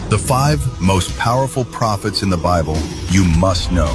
The 5 most powerful prophets in the Bible you must know.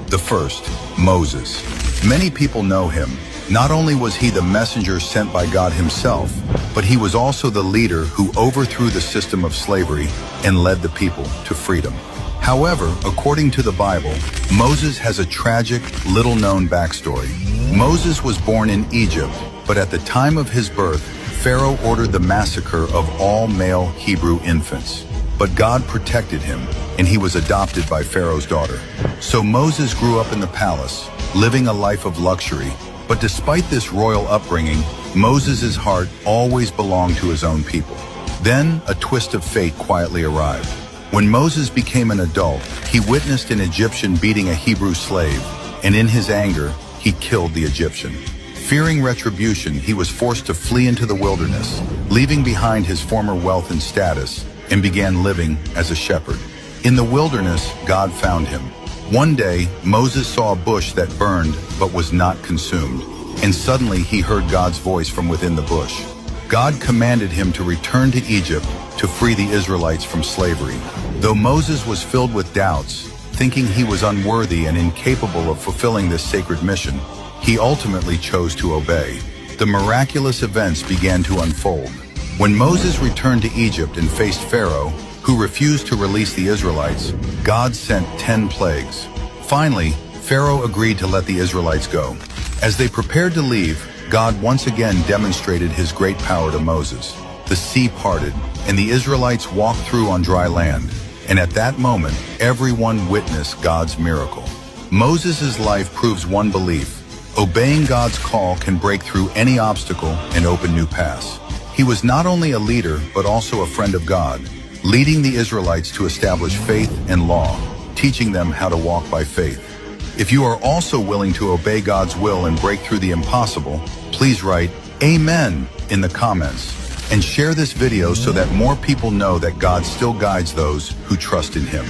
The first, Moses. Many people know him. Not only was he the messenger sent by God himself, but he was also the leader who overthrew the system of slavery and led the people to freedom. However, according to the Bible, Moses has a tragic, little-known backstory. Moses was born in Egypt, but at the time of his birth, Pharaoh ordered the massacre of all male Hebrew infants. But God protected him, and he was adopted by Pharaoh's daughter. So Moses grew up in the palace, living a life of luxury. But despite this royal upbringing, Moses' heart always belonged to his own people. Then, a twist of fate quietly arrived. When Moses became an adult, he witnessed an Egyptian beating a Hebrew slave, and in his anger, he killed the Egyptian. Fearing retribution, he was forced to flee into the wilderness, leaving behind his former wealth and status, and began living as a shepherd. In the wilderness, God found him. One day, Moses saw a bush that burned but was not consumed, and suddenly he heard God's voice from within the bush. God commanded him to return to Egypt to free the Israelites from slavery. Though Moses was filled with doubts, thinking he was unworthy and incapable of fulfilling this sacred mission, he ultimately chose to obey. The miraculous events began to unfold. When Moses returned to Egypt and faced Pharaoh, who refused to release the Israelites, God sent 10 plagues. Finally, Pharaoh agreed to let the Israelites go. As they prepared to leave, God once again demonstrated his great power to Moses. The sea parted, and the Israelites walked through on dry land. And at that moment, everyone witnessed God's miracle. Moses' life proves one belief: obeying God's call can break through any obstacle and open new paths. He was not only a leader, but also a friend of God, leading the Israelites to establish faith and law, teaching them how to walk by faith. If you are also willing to obey God's will and break through the impossible, please write Amen in the comments and share this video so that more people know that God still guides those who trust in him.